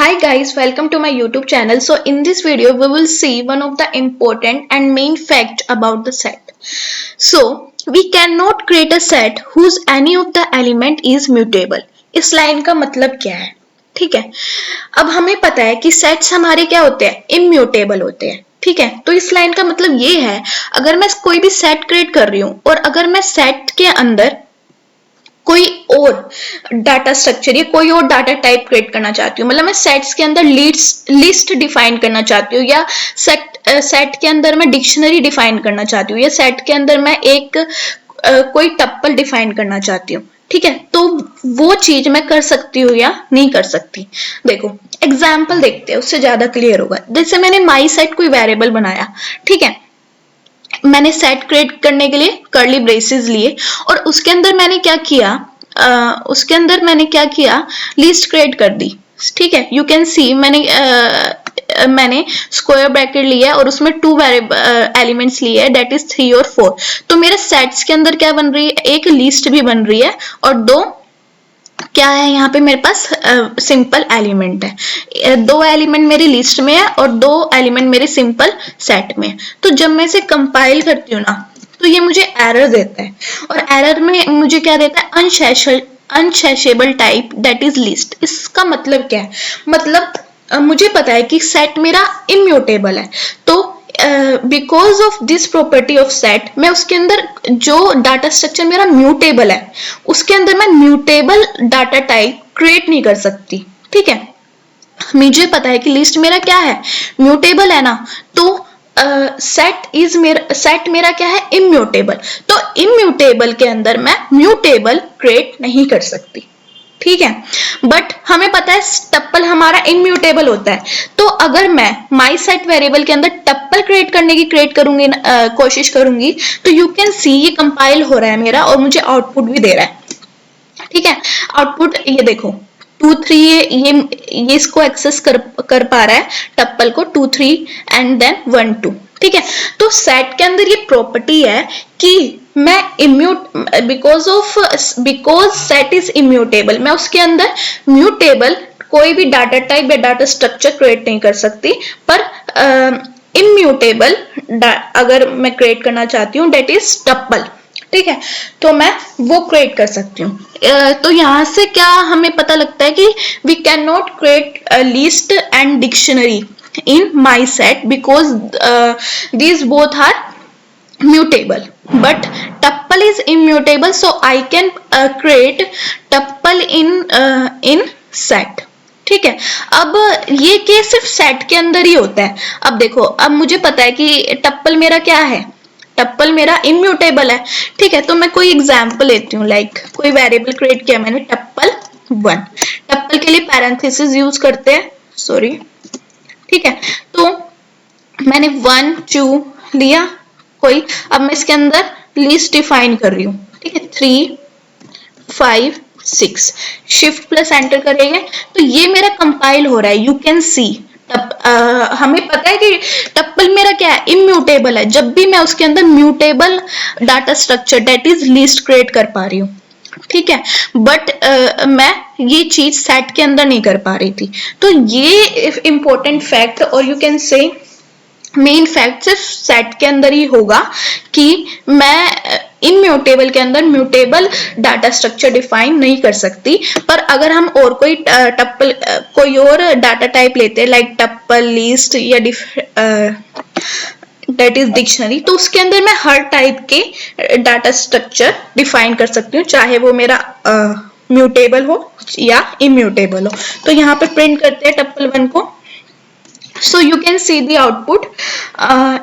Hi guys, welcome to my YouTube channel. So in this video we will see one of the important and main fact about the set. So we cannot create a set whose any of the element is mutable. इस line का मतलब क्या है? ठीक है, अब हमें पता है कि सेट्स हमारे क्या होते हैं, इम्यूटेबल होते हैं. ठीक है, तो इस लाइन का मतलब ये है, अगर मैं कोई भी सेट क्रिएट कर रही हूँ और अगर मैं सेट के अंदर कोई और डाटा स्ट्रक्चर या कोई और डाटा टाइप क्रिएट करना चाहती हूँ, मतलब मैं सेट्स के अंदर लिस्ट डिफाइन करना चाहती हूँ या सेट के अंदर मैं डिक्शनरी डिफाइन करना चाहती हूँ या सेट के अंदर मैं एक कोई टप्पल डिफाइन करना चाहती हूँ. ठीक है, तो वो चीज मैं कर सकती हूँ या नहीं कर सकती. देखो एग्जाम्पल देखते हैं, उससे ज्यादा क्लियर होगा. जैसे मैंने माई सेट कोई वेरिएबल बनाया, ठीक है, मैंने सेट क्रिएट करने के लिए कर्ली ब्रेसेस लिए और उसके अंदर मैंने क्या किया, लिस्ट क्रिएट कर दी. ठीक है, यू कैन सी मैंने स्क्वायर ब्रैकेट लिया और उसमें 2 एलिमेंट्स लिए है, डेट इज 3 और 4. तो मेरे सेट्स के अंदर क्या बन रही है, एक लिस्ट भी बन रही है और 2 क्या है, यहाँ पे मेरे पास सिंपल एलिमेंट है. 2 एलिमेंट मेरी लिस्ट में है और 2 एलिमेंट मेरे सिंपल सेट में है. तो जब मैं इसे कंपाइल करती हूँ ना, तो ये मुझे एरर देता है और एरर में मुझे क्या देता है, अनशेषेबल टाइप दैट इज लिस्ट. इसका मतलब क्या है, मतलब मुझे पता है कि सेट मेरा इम्यूटेबल है, तो because of this property of set मैं उसके अंदर जो डाटा स्ट्रक्चर मेरा म्यूटेबल है उसके अंदर मैं म्यूटेबल डाटा टाइप क्रिएट नहीं कर सकती. ठीक है, मुझे पता है कि लिस्ट मेरा क्या है, म्यूटेबल है ना, तो सेट मेरा क्या है, इम्यूटेबल. तो इम्यूटेबल के अंदर मैं म्यूटेबल क्रिएट नहीं कर सकती. ठीक है, बट हमें पता है टप्पल हमारा इम्यूटेबल होता है. तो अगर मैं माई सेट वेरिएबल के अंदर टप्पल क्रिएट करूंगी, कोशिश करूंगी, तो यू कैन सी ये कंपाइल हो रहा है मेरा और मुझे आउटपुट भी दे रहा है. ठीक है, आउटपुट ये देखो 2 3, ये इसको एक्सेस कर पा रहा है टप्पल को 2 3 एंड देन 1 2. ठीक है, तो सेट के अंदर ये प्रॉपर्टी है कि मैं बिकॉज सेट इज इम्यूटेबल, मैं उसके अंदर म्यूटेबल कोई भी डाटा टाइप या डाटा स्ट्रक्चर क्रिएट नहीं कर सकती, पर इम्यूटेबल अगर मैं क्रिएट करना चाहती हूँ डेट इज टप्पल. ठीक है, तो मैं वो क्रिएट कर सकती हूँ. तो यहाँ से क्या हमें पता लगता है कि we can not create list and dictionary in my set because these both are mutable, but tuple is immutable, so I can create tuple in set. ठीक है, अब ये केस सिर्फ सेट के अंदर ही होता है. अब देखो, अब मुझे पता है कि टप्पल मेरा क्या है, टप्पल मेरा इम्यूटेबल है. ठीक है, तो मैं कोई एग्जांपल लेती हूँ, लाइक कोई वेरिएबल क्रिएट किया मैंने टप्पल 1. टप्पल के लिए पैरेंथेसिस यूज करते हैं, सॉरी. ठीक है, तो मैंने 1 2 लिया कोई, अब मैं इसके अंदर लिस्ट डिफाइन कर रही हूँ. ठीक है, 3 5 6, शिफ्ट प्लस एंटर करेंगे तो ये मेरा कंपाइल हो रहा है. यू कैन सी हमें पता है कि टप्पल मेरा क्या है, इम्यूटेबल है. जब भी मैं उसके अंदर mutable data structure that is list create कर पा रही हूँ. ठीक है, बट मैं ये चीज सेट के अंदर नहीं कर पा रही थी. तो ये इंपॉर्टेंट फैक्ट, और you can say main fact सिर्फ सेट के अंदर ही होगा कि मैं इम्यूटेबल के अंदर म्यूटेबल डाटा स्ट्रक्चर डिफाइन नहीं कर सकती. पर अगर हम और कोई टप्पल कोई और डाटा टाइप लेते हैं, लाइक टप्पल, लिस्ट या दैट इज डिक्शनरी, तो उसके अंदर मैं हर टाइप के डाटा स्ट्रक्चर डिफाइन कर सकती हूँ, चाहे वो मेरा म्यूटेबल हो या इम्यूटेबल हो. तो यहाँ पे प्रिंट करते हैं टप्पल 1 को. So you can see the output.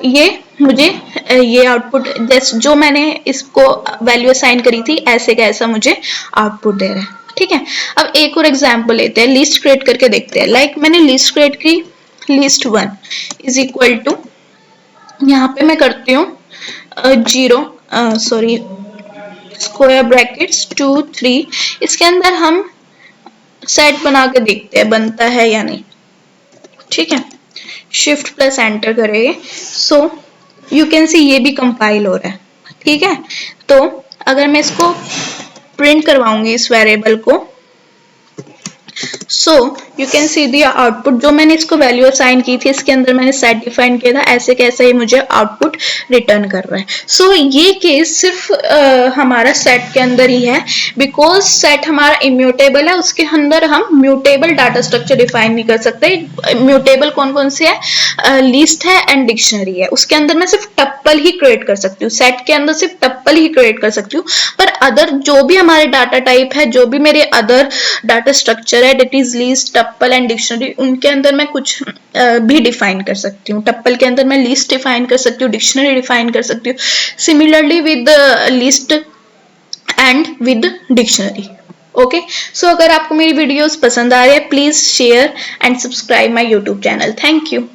ये मुझे ये आउटपुट जो मैंने इसको वैल्यू असाइन करी थी, ऐसे का ऐसा मुझे आउटपुट दे रहा है. ठीक है, अब एक और एग्जांपल लेते हैं, लिस्ट क्रिएट करके देखते हैं. लाइक मैंने लिस्ट क्रिएट की, लिस्ट 1 इज इक्वल टू, यहाँ पे मैं करती हूँ 0 स्क्वायर ब्रैकेट्स 2 3. इसके अंदर हम सेट बना के देखते हैं बनता है या नहीं. ठीक है, शिफ्ट प्लस एंटर करेंगे, सो यू कैन सी ये भी कंपाइल हो रहा है. ठीक है, तो अगर मैं इसको प्रिंट करवाऊंगी इस वेरिएबल को, so you can see the output, जो मैंने इसको वैल्यू असाइन की थी, इसके अंदर मैंने सेट डिफाइन किया था, ऐसे कैसे ये मुझे आउटपुट रिटर्न कर रहा है। सो ये केस सिर्फ हमारा सेट के अंदर ही है, बिकॉज सेट हमारा इम्यूटेबल है, उसके अंदर हम म्यूटेबल डाटा स्ट्रक्चर डिफाइन नहीं कर सकते। म्यूटेबल कौन कौन से है, लिस्ट है एंड डिक्शनरी है, उसके अंदर मैं सिर्फ टप्पल ही क्रिएट कर सकती हूँ, सेट के अंदर सिर्फ टप्पल ही क्रिएट कर सकती हूँ। पर अदर जो भी हमारे डाटा टाइप है, जो भी मेरे अदर डाटा स्ट्रक्चर है, that is list, tuple and dictionary, उनके अंदर मैं कुछ भी डिफाइन कर सकती हूँ। टप्पल के अंदर मैं लिस्ट डिफाइन कर सकती हूँ, डिक्शनरी डिफाइन कर सकती हूँ, similarly with list and with dictionary. Okay, so अगर आपको मेरी वीडियोस पसंद आ रही है, please share and subscribe my YouTube channel. Thank you.